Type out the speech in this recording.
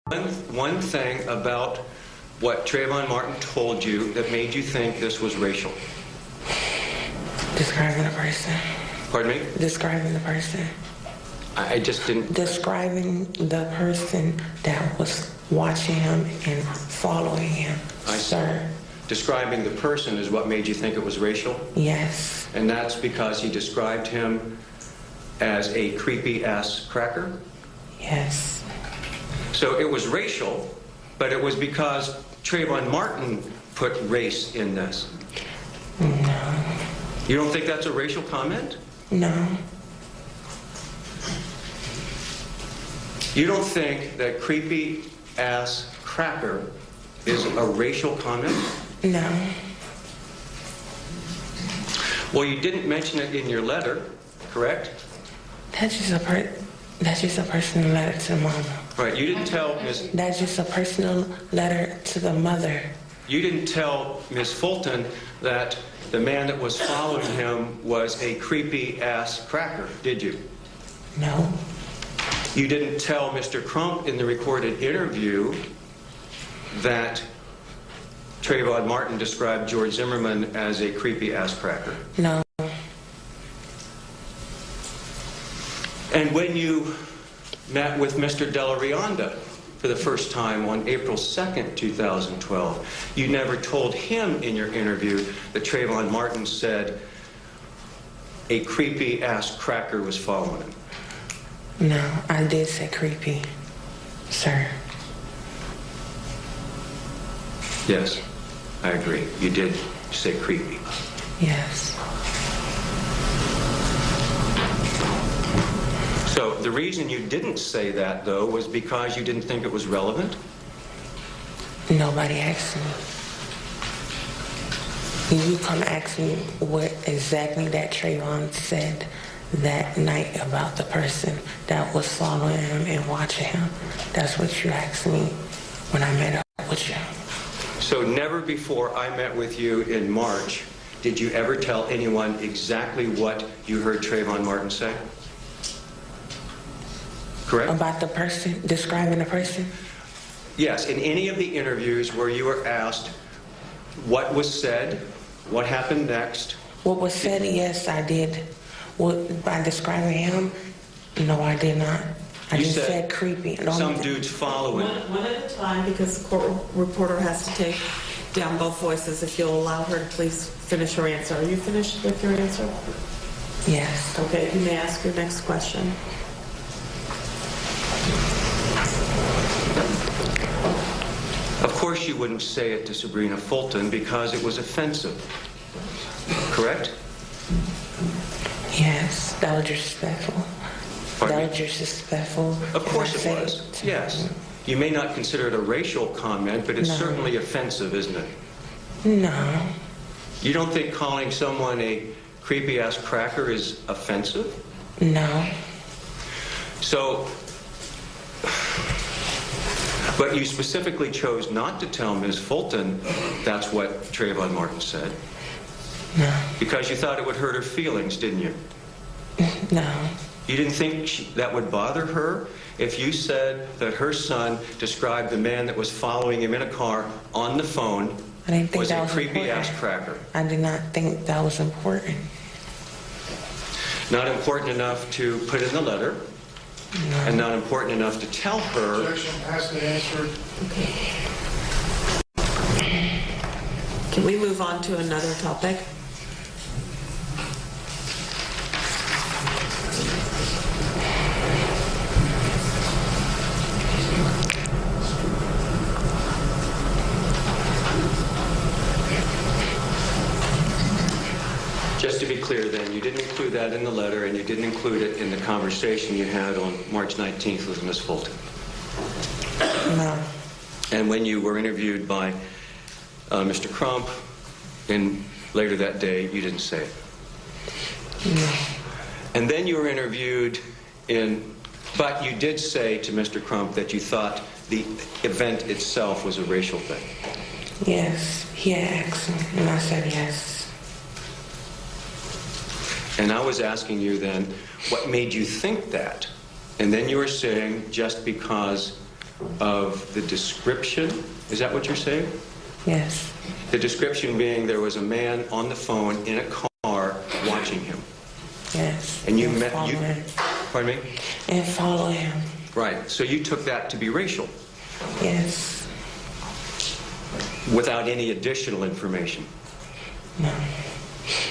One thing about what Trayvon Martin told you that made you think this was racial. Describing the person. Pardon me? Describing the person. I just didn't... Describing the person that was watching him and following him, sir. Describing the person is what made you think it was racial? Yes. And that's because he described him as a creepy-ass cracker? Yes. So it was racial, but it was because Trayvon Martin put race in this. No. You don't think that's a racial comment? No. You don't think that creepy-ass cracker is a racial comment? No. Well, you didn't mention it in your letter, correct? That's just a personal letter to the mama. Right, you didn't tell Ms. That's just a personal letter to the mother. You didn't tell Ms. Fulton that the man that was following him was a creepy-ass cracker, did you? No. You didn't tell Mr. Crump in the recorded interview that Trayvon Martin described George Zimmerman as a creepy-ass cracker? No. And when you met with Mr. Della Rionda for the first time on April 2nd, 2012, you never told him in your interview that Trayvon Martin said a creepy-ass cracker was following him. No, I did say creepy, sir. Yes, I agree. You did say creepy. Yes. So the reason you didn't say that, though, was because you didn't think it was relevant? Nobody asked me. You come ask me what exactly that Trayvon said that night about the person that was following him and watching him. That's what you asked me when I met up with you. So never before I met with you in March did you ever tell anyone exactly what you heard Trayvon Martin say? Correct? About the person, describing the person? Yes, in any of the interviews where you were asked what was said, what happened next. What was said, yes, I did. By describing him, no, I did not. I just said creepy. Some dude's following. One at a time, because the court reporter has to take down both voices. If you'll allow her to please finish her answer. Are you finished with your answer? Yes. Okay, you may ask your next question. Of course you wouldn't say it to Sabrina Fulton because it was offensive. Correct? Yes, that was disrespectful. Pardon me? That was disrespectful. Of course it was, yes. You may not consider it a racial comment, but it's certainly offensive, isn't it? No. You don't think calling someone a creepy-ass cracker is offensive? No. So, but you specifically chose not to tell Ms. Fulton that's what Trayvon Martin said. No. Because you thought it would hurt her feelings, didn't you? No. You didn't think that would bother her if you said that her son described the man that was following him in a car on the phone I didn't think was that a was creepy-ass important. cracker? I did not think that was important. Not important enough to put in the letter, and not important enough to tell her. Objection has been answered. Okay. Can we move on to another topic? Just to be clear then, you didn't include that in the letter and you didn't include it in the conversation you had on March 19th with Ms. Fulton. No. And when you were interviewed by Mr. Crump later that day, you didn't say it. No. And then you were interviewed but you did say to Mr. Crump that you thought the event itself was a racial thing. Yes. He asked me, and I said yes. And I was asking you then, what made you think that? And then you were saying just because of the description. Is that what you're saying? Yes. The description being there was a man on the phone in a car watching him. Yes. And you And met, follow you, him. pardon me? And follow him. Right, so you took that to be racial Yes. without any additional information. No.